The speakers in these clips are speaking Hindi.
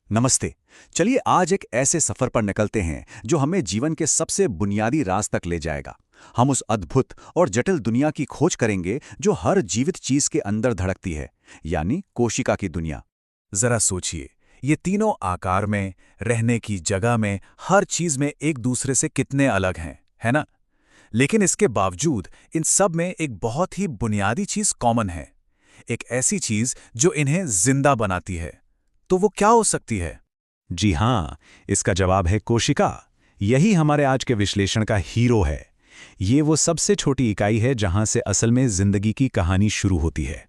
नमस्ते। चलिए आज एक ऐसे सफर पर निकलते हैं जो हमें जीवन के सबसे बुनियादी राज तक ले जाएगा। हम उस अद्भुत और जटिल दुनिया की खोज करेंगे जो हर जीवित चीज के अंदर धड़कती है, यानी कोशिका की दुनिया। जरा सोचिए, ये तीनों आकार में, रहने की जगह में, हर चीज में एक दूसरे से कितने अलग हैं, है ना? लेकिन इसके बावजूद इन सब में एक बहुत ही बुनियादी चीज कॉमन है। एक ऐसी चीज जो इन्हें जिंदा बनाती है। तो वो क्या हो सकती है? जी हाँ, इसका जवाब है कोशिका। यही हमारे आज के विश्लेषण का हीरो है। ये वो सबसे छोटी इकाई है जहां से असल में जिंदगी की कहानी शुरू होती है।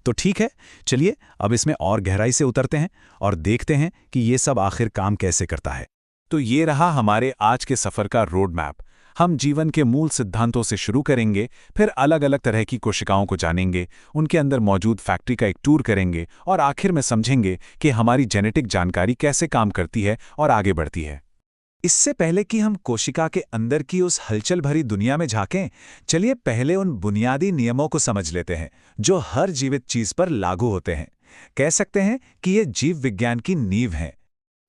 तो ठीक है, चलिए अब इसमें और गहराई से उतरते हैं और देखते हैं कि ये सब आखिर काम कैसे करता है। तो ये रहा हमारे आज के सफर का रोड मैप। हम जीवन के मूल सिद्धांतों से शुरू करेंगे, फिर अलग अलग तरह की कोशिकाओं को जानेंगे, उनके अंदर मौजूद फैक्ट्री का एक टूर करेंगे और आखिर में समझेंगे कि हमारी जेनेटिक जानकारी कैसे काम करती है और आगे बढ़ती है। इससे पहले कि हम कोशिका के अंदर की उस हलचल भरी दुनिया में झांकें, चलिए पहले उन बुनियादी नियमों को समझ लेते हैं जो हर जीवित चीज पर लागू होते हैं। कह सकते हैं कि ये जीव विज्ञान की नींव हैं।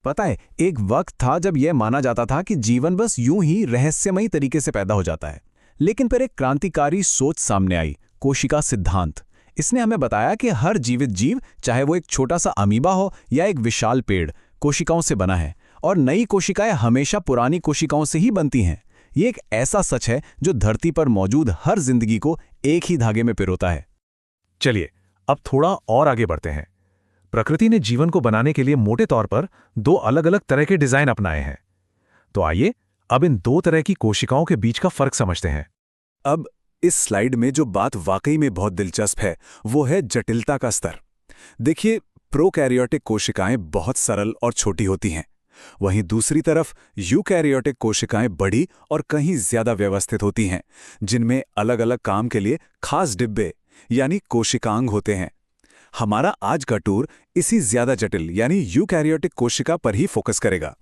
पता है, एक वक्त था जब यह माना जाता था कि जीवन बस यूं ही रहस्यमयी तरीके से पैदा हो जाता है। लेकिन फिर एक क्रांतिकारी सोच सामने आई, कोशिका सिद्धांत। इसने हमें बताया कि हर जीवित जीव, चाहे वो एक छोटा सा अमीबा हो या एक विशाल पेड़, कोशिकाओं से बना है और नई कोशिकाएं हमेशा पुरानी कोशिकाओं से ही बनती हैं। ये एक ऐसा सच है जो धरती पर मौजूद हर जिंदगी को एक ही धागे में पिरोता है। चलिए अब थोड़ा और आगे बढ़ते हैं। प्रकृति ने जीवन को बनाने के लिए मोटे तौर पर दो अलग अलग तरह के डिजाइन अपनाए हैं। तो आइए अब इन दो तरह की कोशिकाओं के बीच का फर्क समझते हैं। अब इस स्लाइड में जो बात वाकई में बहुत दिलचस्प है वो है जटिलता का स्तर। देखिए, प्रोकैरियोटिक कोशिकाएं बहुत सरल और छोटी होती हैं, वहीं दूसरी तरफ यूकैरियोटिक कोशिकाएं बड़ी और कहीं ज्यादा व्यवस्थित होती हैं, जिनमें अलग अलग काम के लिए खास डिब्बे यानी कोशिकांग होते हैं। हमारा आज का टूर इसी ज्यादा जटिल यानी यूकैरियोटिक कोशिका पर ही फोकस करेगा।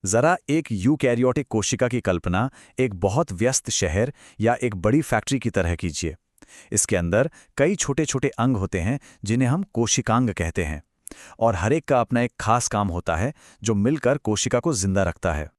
जरा एक यूकैरियोटिक कोशिका की कल्पना एक बहुत व्यस्त शहर या एक बड़ी फैक्ट्री की तरह कीजिए। इसके अंदर कई छोटे छोटे अंग होते हैं जिन्हें हम कोशिकांग कहते हैं, और हर एक का अपना एक खास काम होता है जो मिलकर कोशिका को जिंदा रखता है।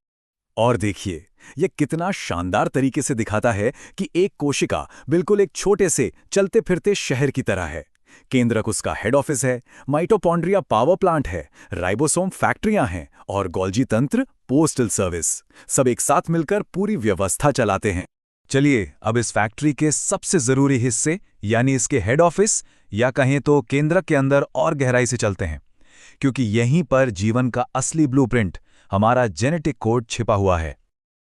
और देखिए, यह कितना शानदार तरीके से दिखाता है कि एक कोशिका बिल्कुल एक छोटे से चलते फिरते शहर की तरह है। केंद्रक उसका हेड ऑफिस है, माइटोकॉन्ड्रिया पावर प्लांट है, राइबोसोम फैक्ट्रियां हैं और गोल्जी तंत्र पोस्टल सर्विस, सब एक साथ मिलकर पूरी व्यवस्था चलाते हैं। चलिए अब इस फैक्ट्री के सबसे जरूरी हिस्से यानी इसके हेड ऑफिस या कहें तो केंद्रक के अंदर और गहराई से चलते हैं, क्योंकि यहीं पर जीवन का असली ब्लूप्रिंट, हमारा जेनेटिक कोड छिपा हुआ है।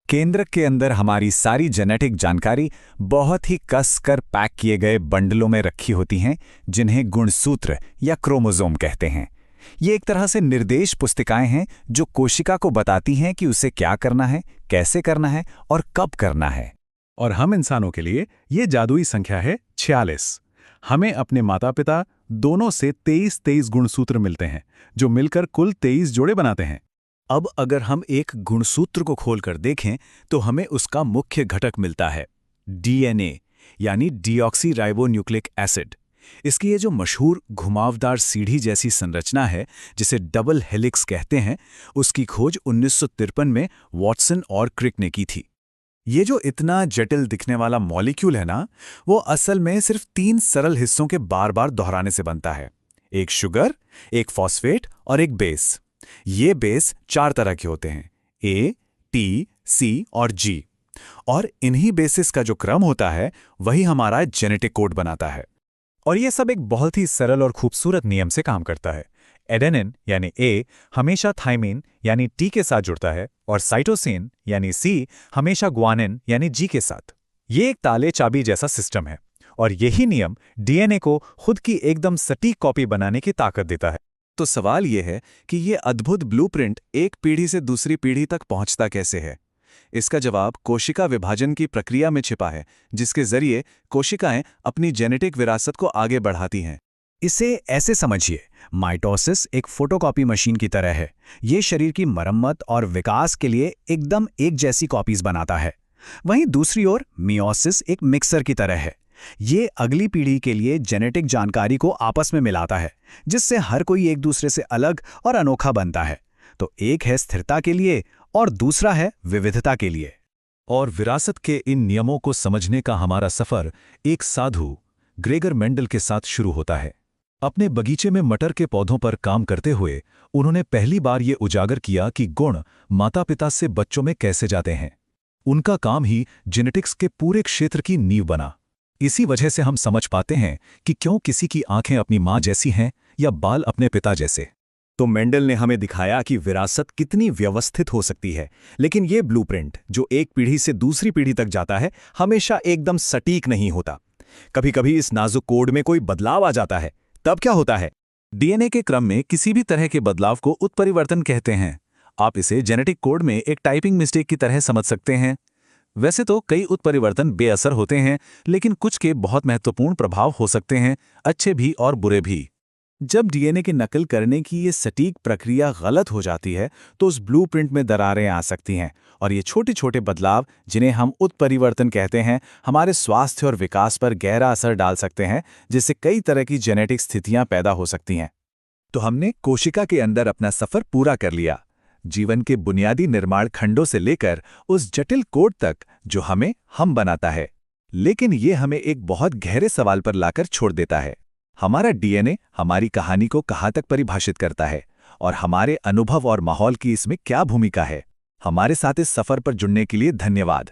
केंद्रक के अंदर हमारी सारी जेनेटिक जानकारी बहुत ही कस कर पैक किए गए बंडलों में रखी होती हैं, जिन्हें गुणसूत्र या क्रोमोसोम कहते हैं। ये एक तरह से निर्देश पुस्तिकाएं हैं जो कोशिका को बताती हैं कि उसे क्या करना है, कैसे करना है और कब करना है। और हम इंसानों के लिए ये जादुई संख्या है 46। हमें अपने माता पिता दोनों से 23 गुणसूत्र मिलते हैं जो मिलकर कुल 23 जोड़े बनाते हैं। अब अगर हम एक गुणसूत्र को खोलकर देखें तो हमें उसका मुख्य घटक मिलता है, डीएनए यानी डीऑक्सीराइबोन्यूक्लिक एसिड। इसकी ये जो मशहूर घुमावदार सीढ़ी जैसी संरचना है जिसे डबल हेलिक्स कहते हैं, उसकी खोज 1953 में वॉटसन और क्रिक ने की थी। ये जो इतना जटिल दिखने वाला मॉलिक्यूल है ना, वो असल में सिर्फ 3 सरल हिस्सों के बार बार दोहराने से बनता है, एक शुगर, एक फॉस्फेट और एक बेस। ये बेस 4 तरह के होते हैं, ए, टी, सी और जी, और इन्हीं बेसिस का जो क्रम होता है वही हमारा जेनेटिक कोड बनाता है। और ये सब एक बहुत ही सरल और खूबसूरत नियम से काम करता है। एडेनिन यानी ए हमेशा थाइमिन यानी टी के साथ जुड़ता है और साइटोसिन यानी सी हमेशा ग्वानिन यानी जी के साथ। ये एक ताले चाबी जैसा सिस्टम है और यही नियम डीएनए को खुद की एकदम सटीक कॉपी बनाने की ताकत देता है। तो सवाल यह है कि ये अद्भुत ब्लूप्रिंट एक पीढ़ी से दूसरी पीढ़ी तक पहुंचता कैसे है? इसका जवाब कोशिका विभाजन की प्रक्रिया में छिपा है, जिसके जरिए कोशिकाएं अपनी जेनेटिक विरासत को आगे बढ़ाती हैं। इसे ऐसे समझिए, माइटोसिस एक फोटोकॉपी मशीन की तरह है। ये शरीर की मरम्मत और विकास के लिए एकदम एक जैसी कॉपीज बनाता है। वहीं दूसरी ओर मियोसिस एक मिक्सर की तरह है। ये अगली पीढ़ी के लिए जेनेटिक जानकारी को आपस में मिलाता है, जिससे हर कोई एक दूसरे से अलग और अनोखा बनता है। तो एक है स्थिरता के लिए और दूसरा है विविधता के लिए। और विरासत के इन नियमों को समझने का हमारा सफर एक साधु ग्रेगर मेंडल के साथ शुरू होता है। अपने बगीचे में मटर के पौधों पर काम करते हुए उन्होंने पहली बार ये उजागर किया कि गुण माता-पिता से बच्चों में कैसे जाते हैं। उनका काम ही जेनेटिक्स के पूरे क्षेत्र की नींव बना। इसी वजह से हम समझ पाते हैं कि क्यों किसी की आंखें अपनी मां जैसी हैं या बाल अपने पिता जैसे। तो मेंडल ने हमें दिखाया कि विरासत कितनी व्यवस्थित हो सकती है, लेकिन ये ब्लूप्रिंट जो एक पीढ़ी से दूसरी पीढ़ी तक जाता है, हमेशा एकदम सटीक नहीं होता। कभी-कभी इस नाजुक कोड में कोई बदलाव आ जाता है। तब क्या होता है? डीएनए के क्रम में किसी भी तरह के बदलाव को उत्परिवर्तन कहते हैं। आप इसे जेनेटिक कोड में एक टाइपिंग मिस्टेक की तरह समझ सकते हैं। वैसे तो कई उत्परिवर्तन बेअसर होते हैं, लेकिन कुछ के बहुत महत्वपूर्ण प्रभाव हो सकते हैं, अच्छे भी और बुरे भी। जब डीएनए की नकल करने की ये सटीक प्रक्रिया गलत हो जाती है, तो उस ब्लूप्रिंट में दरारें आ सकती हैं, और ये छोटे-छोटे बदलाव, जिन्हें हम उत्परिवर्तन कहते हैं, हमारे स्वास्थ्य और विकास पर गहरा असर डाल सकते हैं, जिससे कई तरह की जेनेटिक स्थितियां पैदा हो सकती हैं। तो हमने कोशिका के अंदर अपना सफर पूरा कर लिया, जीवन के बुनियादी निर्माण खंडों से लेकर उस जटिल कोड तक जो हमें हम बनाता है। लेकिन ये हमें एक बहुत गहरे सवाल पर लाकर छोड़ देता है। हमारा डीएनए हमारी कहानी को कहाँ तक परिभाषित करता है, और हमारे अनुभव और माहौल की इसमें क्या भूमिका है? हमारे साथ इस सफर पर जुड़ने के लिए धन्यवाद।